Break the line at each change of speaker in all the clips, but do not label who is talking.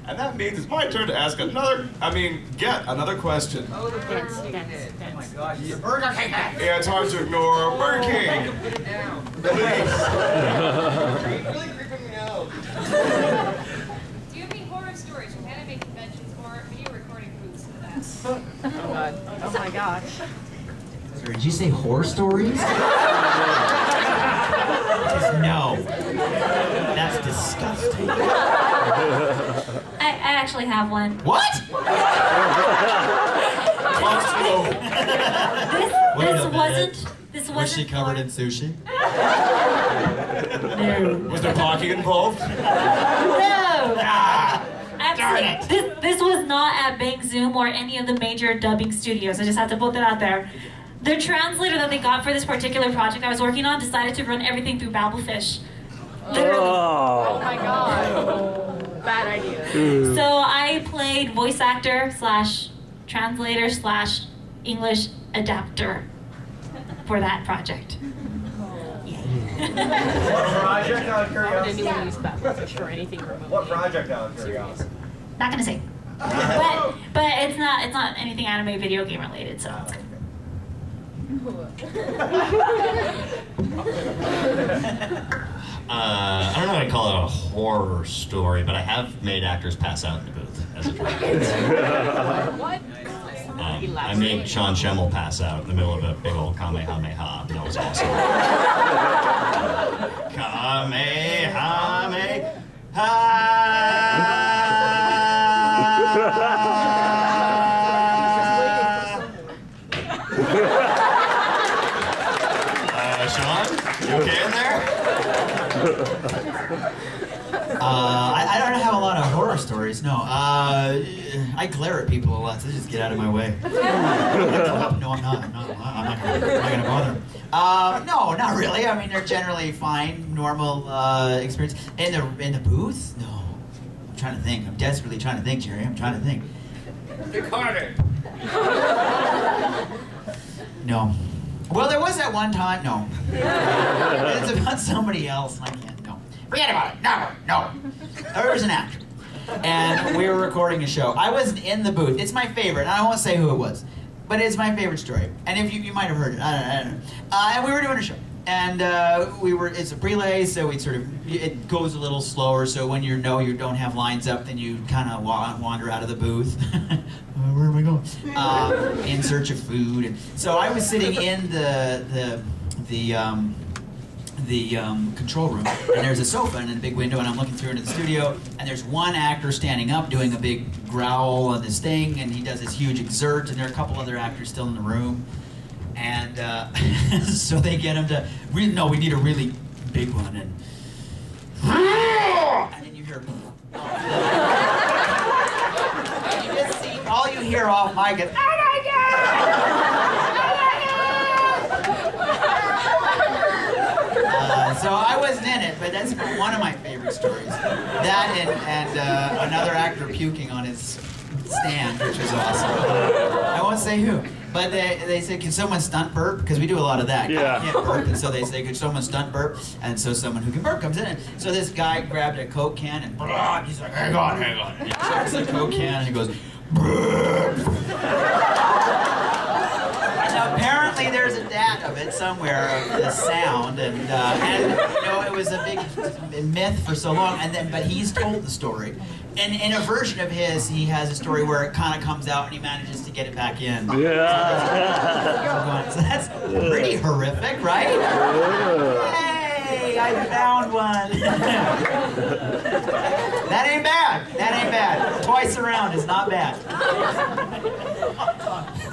And that means it's my turn to ask get another question.
Oh, the Burger King head. Oh my gosh, the Burger King head.
Yeah, it's hard to ignore Burger King.
Put it down.
Please.
You're really creeping me out.
Do you have any horror stories from anime conventions or video recording booths for that?
Oh God. Oh my gosh.
Sorry, did you say horror stories? No. That's disgusting.
I actually have one.
What?
This
Was
wasn't.
she covered in sushi?
No.
Was there talking involved?
No.
Darn it.
This was not at Bang Zoom or any of the major dubbing studios. I just have to put that out there. The translator that they got for this particular project I was working on decided to run everything through Babelfish. Literally.
Oh my God. Bad idea.
So I played voice actor / translator / English adapter for that project.
What project out of
I wouldn't
curiosity?
even use Babelfish or anything remotely.
What project out of curiosity?
Not gonna say. But it's not anything anime video game related, so.
I don't know how to call it a horror story, but I have made actors pass out in the booth as a drink.
What?
I made Sean Schemmel pass out in the middle of a big old Kamehameha. That was awesome. Sean, you okay in there?
I don't have a lot of horror stories, no. I glare at people a lot, so just get out of my way. No, I'm not gonna bother them. No, not really. I mean, they're generally fine, normal experience. In the booth? No. I'm trying to think. I'm desperately trying to think, Jerry. I'm trying to think.
Think harder.
No. Well, there was that one time. No. It's about somebody else. I can't. No. Forget about it. Never. No. There was an actor, and we were recording a show. I wasn't in the booth. It's my favorite. And I won't say who it was, but it's my favorite story. And if you might have heard it. I don't know. And we were doing a show, and it's a prelay, so it goes a little slower. So when you don't have lines up, then you kind of wander out of the booth. Where am I going? In search of food. And so I was sitting in the control room, and there's a sofa and a big window, and I'm looking through into the studio, and there's one actor standing up doing a big growl on this thing, and he does this huge exert, and there are a couple other actors still in the room, and so they get him to, we need a really big one, and then you hear, you just see, all you hear off mic is, oh my God! So I wasn't in it, but that's one of my favorite stories. That and another actor puking on his stand, which was awesome. I won't say who, but they said, can someone stunt burp? Because we do a lot of that.
Yeah.
I can't burp, and so they say, could someone stunt burp? And so someone who can burp comes in, and so this guy grabbed a Coke can and he's like, hang on. And he takes the Coke can and he goes, burp. Apparently there's a DAT of it somewhere, of the sound, and it was a big myth for so long, but he's told the story. And in a version of his, he has a story where it kind of comes out and he manages to get it back in.
Yeah.
So that's pretty horrific, right? Yay, I found one. That ain't bad. That ain't bad. Twice around is not bad.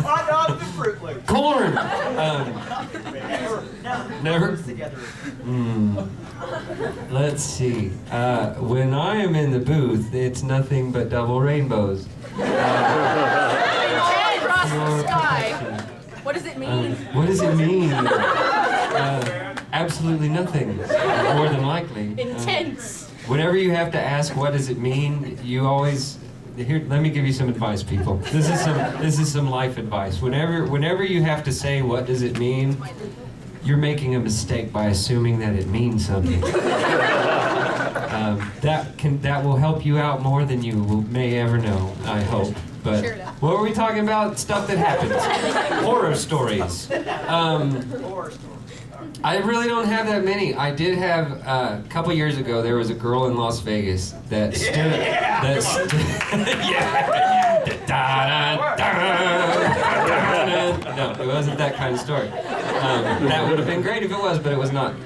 Hot dogs and Fruit Loops.
Corn. Never. Let's see. When I am in the booth, it's nothing but double rainbows.
Across the sky. What does it mean?
What does it mean? Absolutely nothing. More than likely.
Intense.
Whenever you have to ask what does it mean, you always. Here, let me give you some advice, people. This is some life advice. Whenever you have to say what does it mean, you're making a mistake by assuming that it means something. That will help you out more than you may ever know, I hope. But
Sure does.
what were we talking about? Stuff that happens. Horror stories. I really don't have that many. I did have a couple years ago. There was a girl in Las Vegas that stood. No, it wasn't that kind of story. That would have been great if it was, but it was not.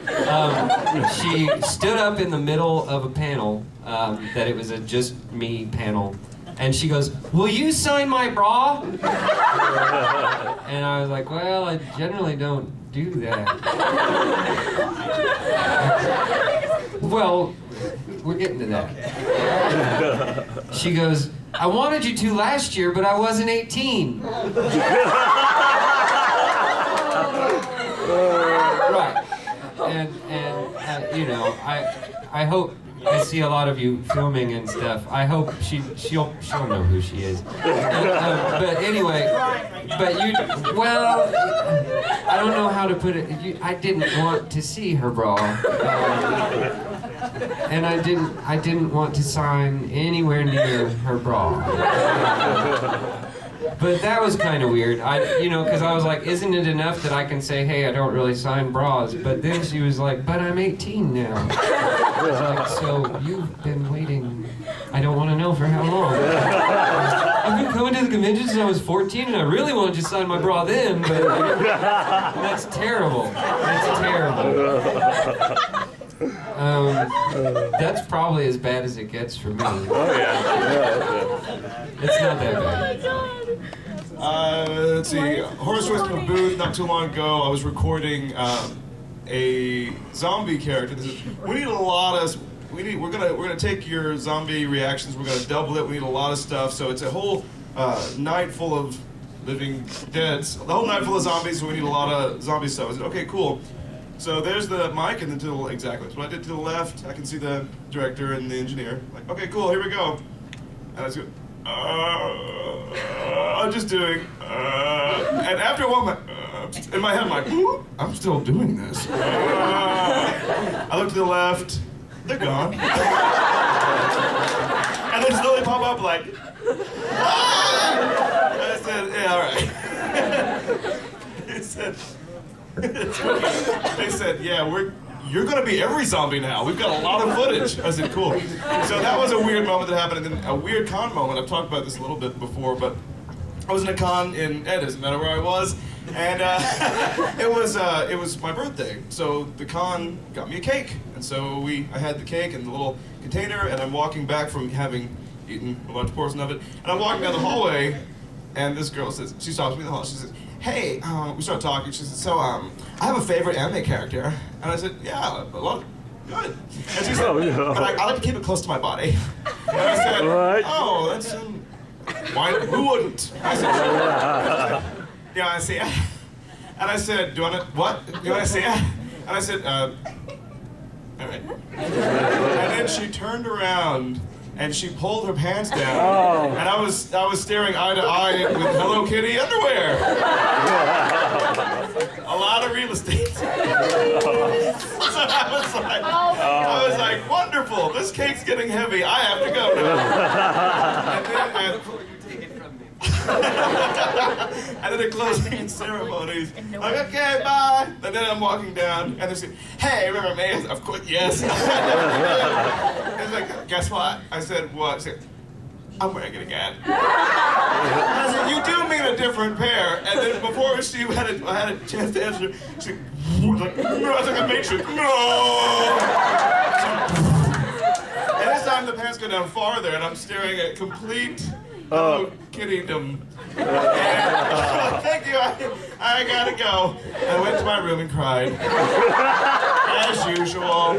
She stood up in the middle of a panel. That it was a just me panel. And she goes, "Will you sign my bra?" And I was like, "Well, I generally don't do that." Well, we're getting to that. She goes, "I wanted you to last year, but I wasn't 18. Right. And you know, I hope I see a lot of you filming and stuff. I hope she'll know who she is. But anyway, well, I don't know how to put it. I didn't want to see her bra, and I didn't want to sign anywhere near her bra. But that was kind of weird. Because I was like, isn't it enough that I can say, hey, I don't really sign bras? But then she was like, but I'm 18 now. I was like, so you've been waiting, I don't want to know for how long. I've been coming to the convention since I was 14, and I really wanted to sign my bra then, but that's terrible. That's terrible. That's probably as bad as it gets for me.
Oh, yeah.
It's not that bad.
Let's see. Horror Stories from a booth not too long ago. I was recording a zombie character. We need a lot of. We're gonna take your zombie reactions. We're gonna double it. We need a lot of stuff. So it's a whole night full of living deads. The whole night full of zombies. So we need a lot of zombie stuff. I said, okay, cool. So there's the mic, and then to the exactly. So I did to the left. I can see the director and the engineer. Like, okay, cool. Here we go. And I was going. I'm just doing, and after a while, in my head, I'm like, I'm still doing this. I look to the left, they're gone. And they slowly pop up like, I said, yeah, all right. They said, yeah, you're going to be every zombie now. We've got a lot of footage. I said, cool. So that was a weird moment that happened, and then a weird con moment. I've talked about this a little bit before, but I was in a con in Ed, doesn't matter where I was, and it was my birthday. So the con got me a cake, and so I had the cake in the little container, and I'm walking back from having eaten a large portion of it, and I'm walking down the hallway, and this girl says, she stops me in the hall, she says, hey, we start talking. She said, so, I have a favorite anime character. And I said, yeah, a lot, good. And she said, but I like to keep it close to my body. And I said, oh, that's, who wouldn't? I said, yeah, I see. And I said, do you want to, what? Do you want to see it? And I said, all right. And then she turned around and she pulled her pants down, and I was staring eye to eye with Hello Kitty underwear. A lot of real estate. So I was like, wonderful. This cake's getting heavy. I have to go now. And then the closing ceremonies. I'm like, okay, bye. And then I'm walking down, and they say, hey, remember me? I said, of course, yes. It's like, guess what? I said, what? She said, I'm wearing it again. I said, you do mean a different pair. And then before she had a chance to answer, she was like, no, I was like a matrix. No! And this time the pants go down farther, and I'm staring at complete Hello Kittydom. Thank you, I gotta go. I went to my room and cried. As usual.